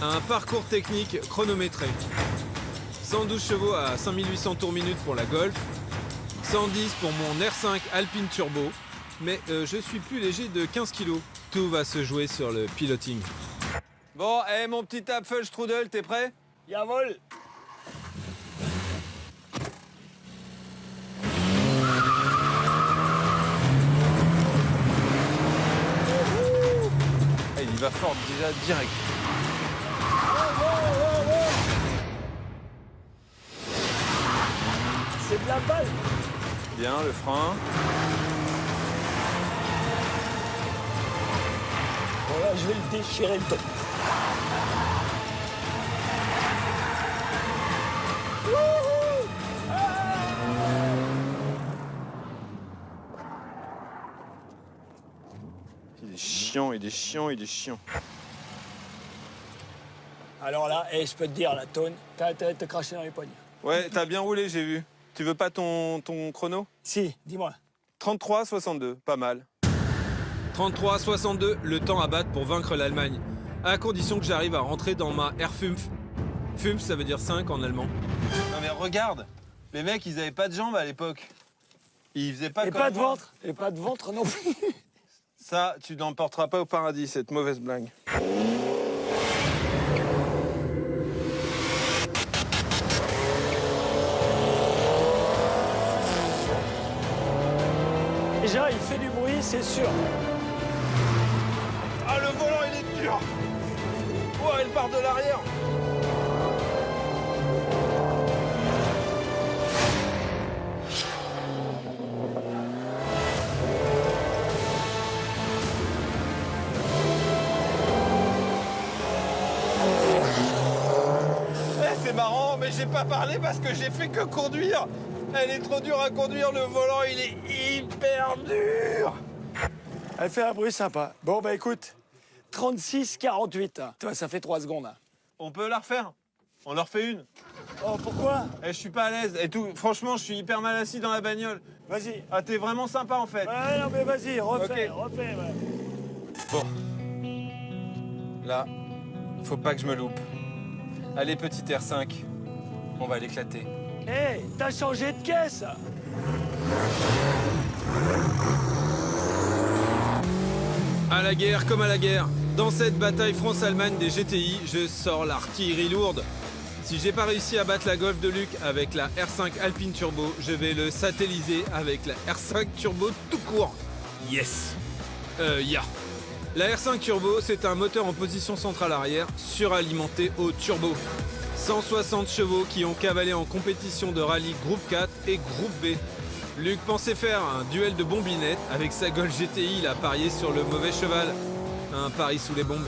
Un parcours technique chronométré. 112 chevaux à 5800 tours minute pour la Golf. 110 pour mon R5 Alpine Turbo. Mais je suis plus léger de 15 kg. Tout va se jouer sur le piloting. Bon, mon petit Apfelstrudel, t'es prêt? Jawohl. Il y va fort déjà direct. C'est de la balle. Bien, le frein. Voilà, je vais le déchirer le top. Il est chiant, il est chiant, il est chiant. Alors là, je peux te dire, la tonne, t'as craché dans les poignées. Ouais, t'as bien roulé, j'ai vu. Tu veux pas ton chrono? Si, dis-moi. 33,62, pas mal. 33,62, le temps à battre pour vaincre l'Allemagne. À condition que j'arrive à rentrer dans ma R5. Fünf, ça veut dire 5 en allemand. Non mais regarde, les mecs, ils avaient pas de jambes à l'époque. Ils faisaient pas Et comme pas de moi. ventre. Et pas de ventre non plus. Ça, tu n'emporteras pas au paradis, cette mauvaise blague. Déjà, il fait du bruit, c'est sûr. Ah, le volant, il est dur. Oh, elle part de l'arrière. C'est marrant, mais j'ai pas parlé parce que j'ai fait que conduire. Elle est trop dure à conduire, le volant, il est hyper dur. Elle fait un bruit sympa. Bon, bah écoute, 36-48. Toi, ça fait 3 secondes. On peut la refaire? On en refait une? Oh, pourquoi? Je suis pas à l'aise et tout. Franchement, je suis hyper mal assis dans la bagnole. Vas-y. Ah, t'es vraiment sympa en fait. Ouais, non, mais vas-y, refais, Ok. refais. Ouais. Bon. Là, faut pas que je me loupe. Allez, petit R5. On va l'éclater. Hé, t'as changé de caisse. À la guerre comme à la guerre. Dans cette bataille France-Allemagne des GTI, je sors l'artillerie lourde. Si j'ai pas réussi à battre la Golf de Luc avec la R5 Alpine Turbo, je vais le satelliser avec la R5 Turbo tout court. Yes. Ya. La R5 Turbo, c'est un moteur en position centrale arrière, suralimenté au turbo. 160 chevaux qui ont cavalé en compétition de rallye groupe 4 et groupe B. Luc pensait faire un duel de bombinettes. Avec sa Golf GTI, il a parié sur le mauvais cheval. Un pari sous les bombes.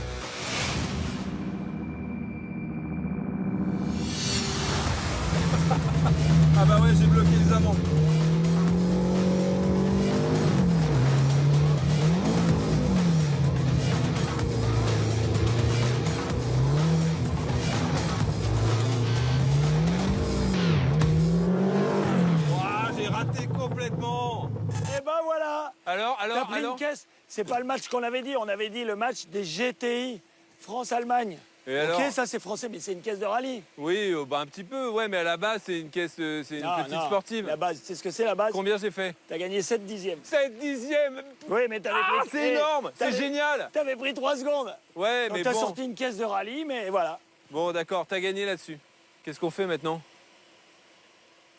Ah bah ouais, j'ai bloqué les amants. J'ai raté complètement. Et ben voilà. Alors, T'as pris une caisse. C'est pas le match qu'on avait dit. On avait dit le match des GTI. France-Allemagne. Et Ok, alors ça c'est français, mais c'est une caisse de rallye. Oui, bah un petit peu, ouais, mais à la base, c'est une caisse, c'est une petite sportive. La base, c'est ce que c'est la base. Combien j'ai fait? T'as gagné 7 dixièmes. 7 dixièmes. Oui, mais t'avais Ah, pris... c'est énorme, c'est génial. T'avais pris 3 secondes. Ouais, Donc mais t'as bon. sorti une caisse de rallye, mais voilà. Bon, d'accord, t'as gagné là-dessus. Qu'est-ce qu'on fait maintenant?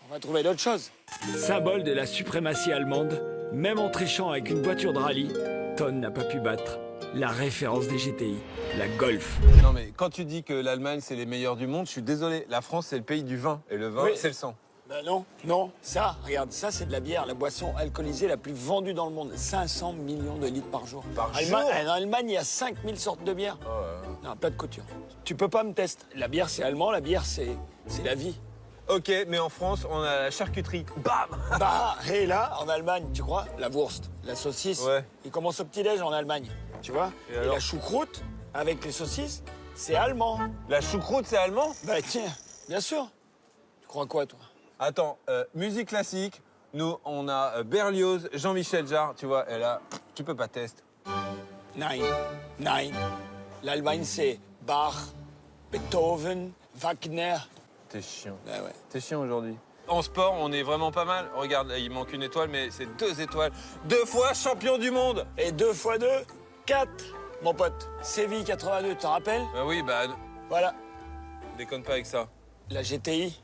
On va trouver d'autres choses. Symbole de la suprématie allemande, même en trichant avec une voiture de rallye, Ton n'a pas pu battre la référence des GTI, la Golf. Non, mais quand tu dis que l'Allemagne, c'est les meilleurs du monde, je suis désolé. La France, c'est le pays du vin. Et le vin, Oui. c'est le sang. Ben non, non. Ça, regarde, ça c'est de la bière, la boisson alcoolisée la plus vendue dans le monde. 500 millions de litres par jour. Par Allemagne, jour En Allemagne, il y a 5000 sortes de bières. Oh là là. Non, pas de couture. Tu peux pas me tester. La bière, c'est allemand, la bière, c'est la vie. Ok, mais en France, on a la charcuterie. Bam. Bah, et là, en Allemagne, tu crois, la Wurst, la saucisse, Ouais. il commence au petit-déj en Allemagne, tu vois. Et Et alors la choucroute, avec les saucisses, c'est allemand. La choucroute, c'est allemand? Bah tiens, bien sûr. Tu crois quoi, toi? Attends, musique classique. Nous, on a Berlioz, Jean-Michel Jarre, tu vois. Et là, tu peux pas tester. Nein, nein. L'Allemagne, c'est Bach, Beethoven, Wagner. T'es chiant. Ah ouais. T'es chiant aujourd'hui. En sport, on est vraiment pas mal. Regarde, là, il manque une étoile, mais c'est 2 étoiles. 2 fois champion du monde. Et 2 x 2, 4. Mon pote, Séville 82, tu t'en rappelles? Bah oui, bah, Voilà, déconne pas avec ça. la GTI.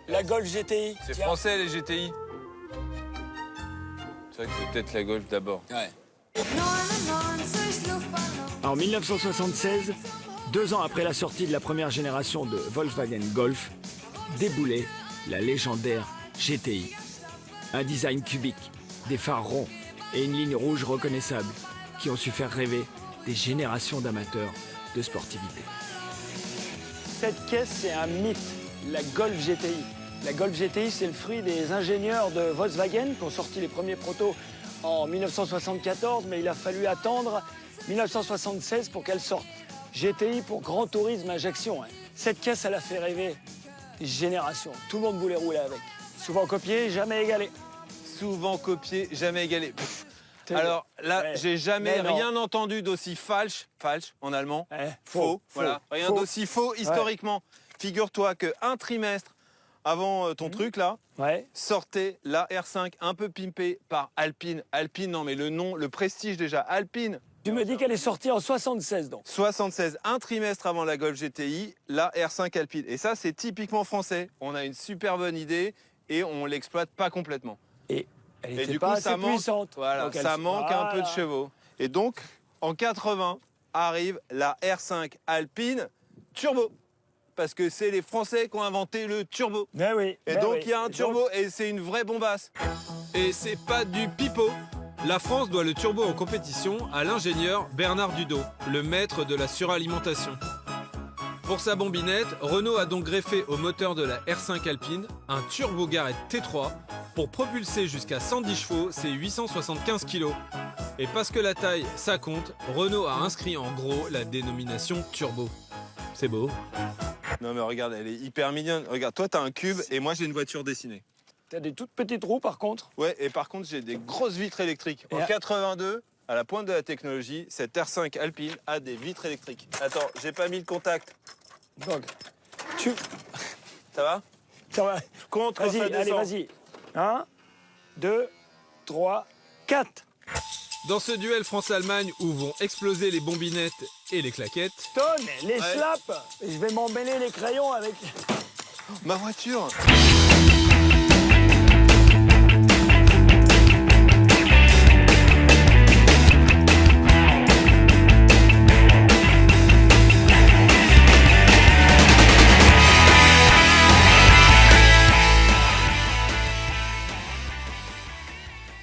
La Golf GTI. C'est Tiens. français, les GTI. C'est vrai que c'est peut-être la Golf d'abord. Ouais. 99 Luftballons. En 1976, 2 ans après la sortie de la première génération de Volkswagen Golf, déboulait la légendaire GTI. Un design cubique, des phares ronds et une ligne rouge reconnaissable qui ont su faire rêver des générations d'amateurs de sportivité. Cette caisse, c'est un mythe, la Golf GTI. La Golf GTI, c'est le fruit des ingénieurs de Volkswagen qui ont sorti les premiers protos en 1974, mais il a fallu attendre 1976 pour qu'elle sorte. GTI pour Grand Tourisme Ajaccio. Hein. Cette caisse, elle a fait rêver des générations. Tout le monde voulait rouler avec. Souvent copié, jamais égalé. Souvent copié, jamais égalé. Pff. C'est Alors vrai. là, Ouais. j'ai jamais Mais non. rien entendu d'aussi falsch en allemand. Ouais, Faux. faux, Voilà. faux, Rien faux. d'aussi faux historiquement. Figure-toi qu'un trimestre avant ton truc là, Ouais. sortait la R5 un peu pimpée par Alpine. Alpine, non mais le nom, le prestige déjà. Alpine. Tu me dis qu'elle est sortie en 76, donc. 76, un trimestre avant la Golf GTI, la R5 Alpine. Et ça, c'est typiquement français. On a une super bonne idée et on l'exploite pas complètement. Et elle Et n'était du pas coup, assez ça manque, puissante. voilà, Donc elle- ça manque un peu de Voilà. chevaux. Et donc, en 80, arrive la R5 Alpine Turbo. Parce que c'est les Français qui ont inventé le turbo. Mais oui. Et mais donc, oui. il y a un Et turbo donc- et c'est une vraie bombasse. Et c'est pas du pipeau. La France doit le turbo en compétition à l'ingénieur Bernard Dudot, le maître de la suralimentation. Pour sa bombinette, Renault a donc greffé au moteur de la R5 Alpine un turbo Garrett T3 pour propulser jusqu'à 110 chevaux ses 875 kg. Et parce que la taille, ça compte, Renault a inscrit en gros la dénomination turbo. C'est beau. Non mais regarde, elle est hyper mignonne. Regarde, toi t'as un cube et moi j'ai une voiture dessinée. T'as des toutes petites roues, par contre. Ouais, et par contre j'ai des grosses vitres électriques. En Et 82, à la pointe de la technologie, cette R5 Alpine a des vitres électriques. Attends, j'ai pas mis le contact. Donc, tu... Ça va? Ça va. Compte quand Vas-y, ça allez, descend. vas-y. 1, 2, 3, 4. Dans ce duel France-Allemagne où vont exploser les bombinettes et les claquettes, Tonne, les Ouais. slaps. Je vais m'emmêler les crayons avec... ma voiture